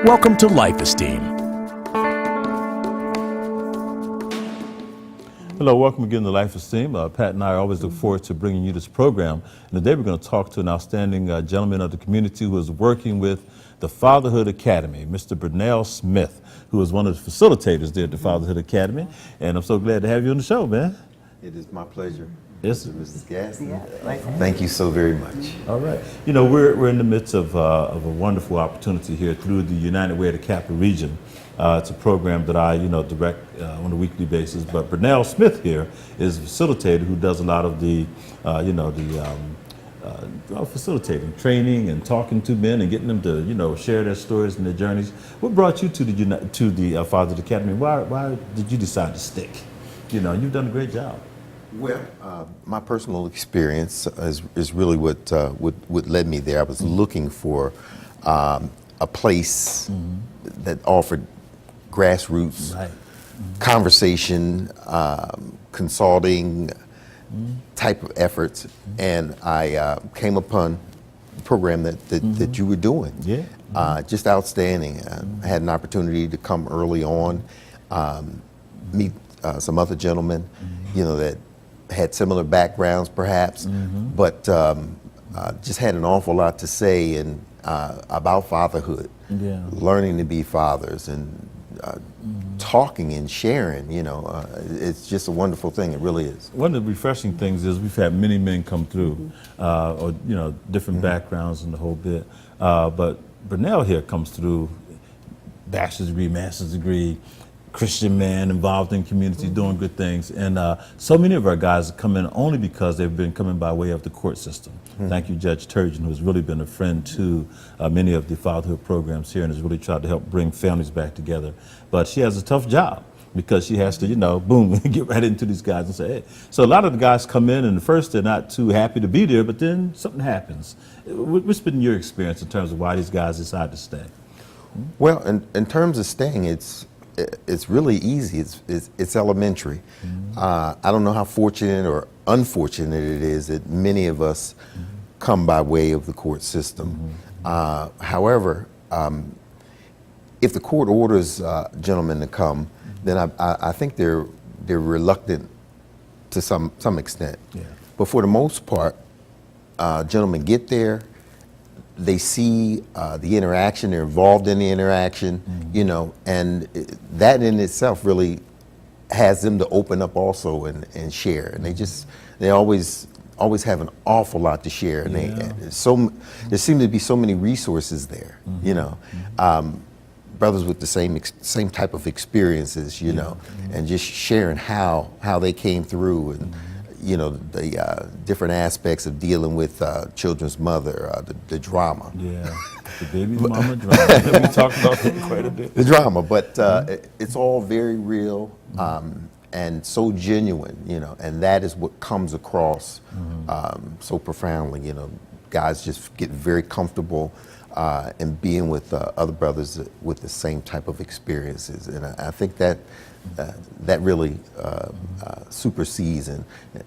Welcome to Life Esteem. Hello, welcome again to Life Esteem. Pat and I always look forward to bringing you this program. And today we're going to talk to an outstanding gentleman of the community who is working with the Fatherhood Academy, Mr. BernardSmith, who is one of the facilitators there at the Fatherhood Academy. And I'm so glad to have you on the show, man. It is my pleasure. Yes, Mrs. Gaston. Thank you so very much. All right. You know, we're in the midst of a wonderful opportunity here through the United Way of the Capital Region. It's a program that I, direct on a weekly basis. But BernardSmith here is a facilitator who does a lot of the, facilitating, training, and talking to men and getting them to, share their stories and their journeys. What brought you to the Fatherhood Academy? Why did you decide to stick? You've done a great job. Well, my personal experience is really what led me there. I was looking for a place that offered grassroots conversation, consulting type of efforts, and I came upon a program that you were doing. Yeah. Just outstanding. I had an opportunity to come early on, meet some other gentlemen, that had similar backgrounds perhaps, but just had an awful lot to say about fatherhood, learning to be fathers, and talking and sharing. It's just a wonderful thing. It really is. One of the refreshing things is we've had many men come through, or different backgrounds and the whole bit. But Bernard here comes through, bachelor's degree, master's degree, Christian man involved in community, doing good things. And so many of our guys come in only because they've been coming by way of the court system. Thank you, Judge Turgeon, who's really been a friend to many of the fatherhood programs here and has really tried to help bring families back together. But she has a tough job because she has to, boom, get right into these guys and say, hey. So a lot of the guys come in and at first they're not too happy to be there, but then something happens. What's been your experience in terms of why these guys decide to stay? Well, in terms of staying, it's really easy. It's elementary. I don't know how fortunate or unfortunate it is that many of us come by way of the court system. However, if the court orders gentlemen to come, then I think they're reluctant to some extent. Yeah. But for the most part, gentlemen get there. They see the interaction, they're involved in the interaction, and that in itself really has them to open up also and share. And they always have an awful lot to share. And there seem to be so many resources there, brothers with the same type of experiences, and just sharing how they came through and the different aspects of dealing with children's mother, the drama. Yeah, the baby mama drama. We talked about that quite a bit. The drama, but it's all very real and so genuine, and that is what comes across so profoundly. Guys just get very comfortable in being with other brothers with the same type of experiences, and I think that really supersedes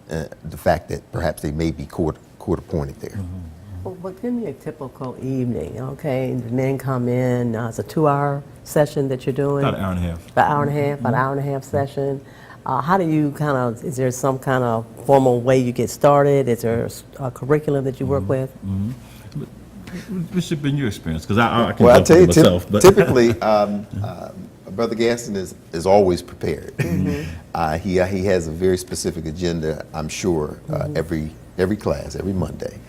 the fact that perhaps they may be court appointed there. Well, give me a typical evening, okay? The men come in, it's a 2-hour session that you're doing. About an hour and a half. About an hour and a half session. How do you is there some kind of formal way you get started? Is there a curriculum that you work with? What should have been your experience? Because I can I'll tell you, myself, but typically, Brother Gaston is always prepared. He has a very specific agenda, I'm sure, every class, every Monday.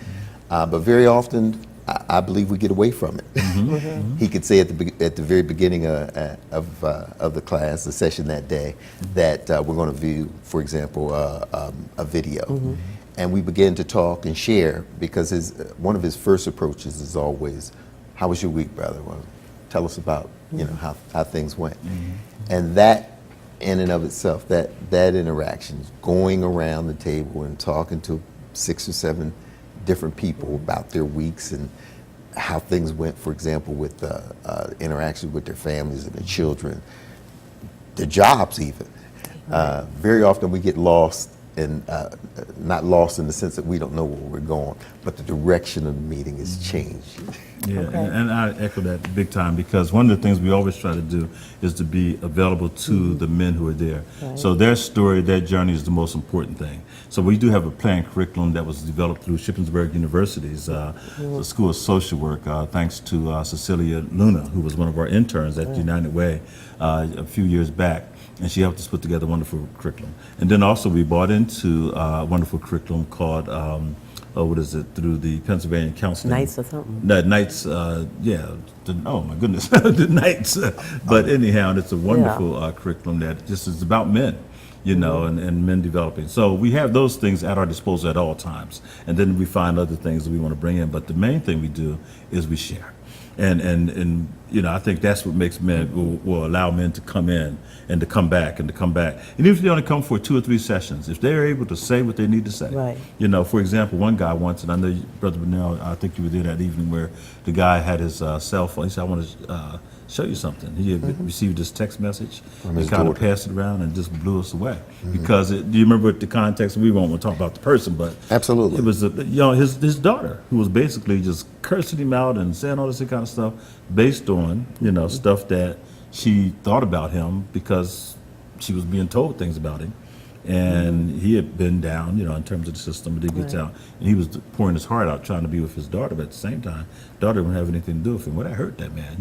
But very often, I believe we get away from it. He could say at the very beginning of the class, the session that day, that we're going to view, for example, a video. And we begin to talk and share because one of his first approaches is always, "How was your week, brother? Well, tell us about how things went." And that in and of itself, that interaction, going around the table and talking to 6 or 7 different people about their weeks and how things went, for example, with interactions with their families and their children, their jobs even. Very often we get lost not lost in the sense that we don't know where we're going, but the direction of the meeting is changed. Yeah, Okay. and I echo that big time, because one of the things we always try to do is to be available to the men who are there. Right. So their story, their journey is the most important thing. So we do have a planned curriculum that was developed through Shippensburg University's the School of Social Work, thanks to Cecilia Luna, who was one of our interns at United Way a few years back. And she helped us put together a wonderful curriculum. And then also we bought into a wonderful curriculum called, what is it, through the Pennsylvania Counseling. Nights or something? The Nights, oh my goodness, the Nights. But anyhow, it's a wonderful curriculum that just is about men, you know, and men developing. So we have those things at our disposal at all times. And then we find other things that we want to bring in. But the main thing we do is we share. And you know, I think that's what makes men, will allow men to come in and to come back and to come back. And even if they only come for 2 or 3 sessions, if they're able to say what they need to say. Right. You know, for example, one guy once, and I know Brother Bernal, I think you were there that evening, where the guy had his cell phone. He said, I want to show you something. He had received this text message and his kind of daughter. passed it around and just blew us away. Because do you remember the context? We won't talk about the person, but Absolutely. it was his daughter who was basically just cursing him out and saying all this kind of stuff based on stuff that she thought about him because she was being told things about him. And he had been down, in terms of the system, but he gets out, and he was pouring his heart out trying to be with his daughter, but at the same time, daughter didn't have anything to do with him. Well, that hurt that man,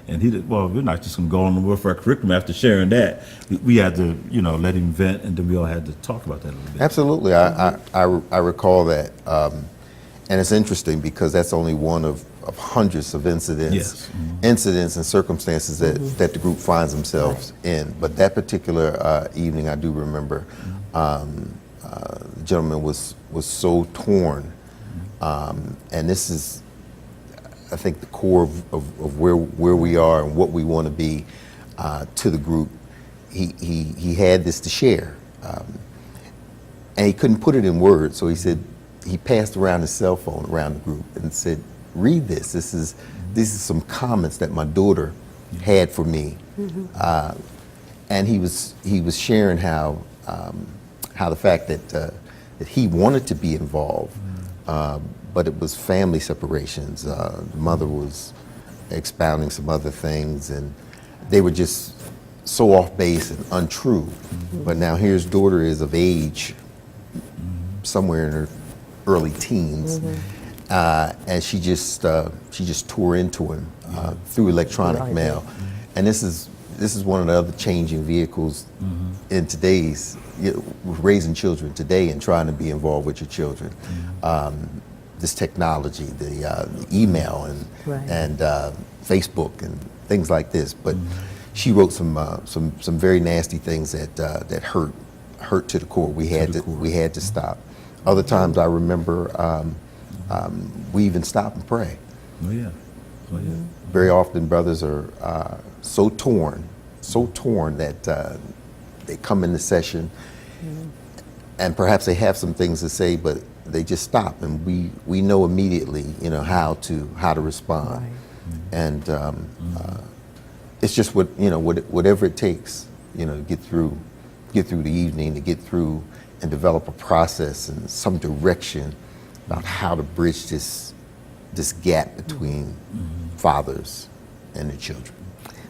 And he did, well, we're not just going to go on with our curriculum after sharing that. We had to, let him vent, and then we all had to talk about that a little bit. Absolutely. I recall that. And it's interesting because that's only one of hundreds of incidents, Yes. incidents and circumstances that the group finds themselves in. But that particular evening, I do remember the gentleman was so torn. And this is, I think, the core of where we are and what we want to be to the group. He had this to share. And he couldn't put it in words, so he said, he passed around his cell phone around the group and said, read this. These are some comments that my daughter had for me. And he was sharing how the fact that he wanted to be involved, but it was family separations. The mother was expounding some other things, and they were just so off base and untrue. But now here his daughter is of age, somewhere in her early teens, and she just tore into him through electronic mail. And this is one of the other changing vehicles in today's raising children today and trying to be involved with your children. This technology, the email and Facebook and things like this. But she wrote some very nasty things that hurt to the core. We had to stop. Other times I remember we even stop and pray. Oh yeah. Very often brothers are so torn that they come in the session and perhaps they have some things to say, but they just stop, and we know immediately how to respond. Right. And it's just whatever it takes to get through the evening, to get through and develop a process and some direction about how to bridge this gap between fathers and their children.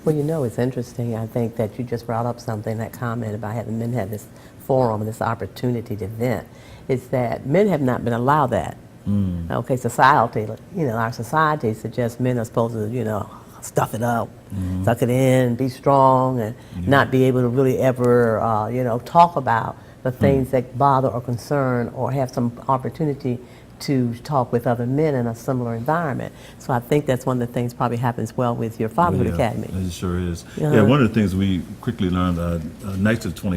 Well, it's interesting. I think that you just brought up something, that comment about having men have this forum, this opportunity to vent. It's that men have not been allowed that. Okay, society, our society suggests men are supposed to, stuff it up, suck it in, be strong, and not be able to really ever, talk about the things that bother or concern, or have some opportunity to talk with other men in a similar environment. So I think that's one of the things probably happens well with your Fatherhood Academy. It sure is. Yeah, one of the things we quickly learned, Nights of 20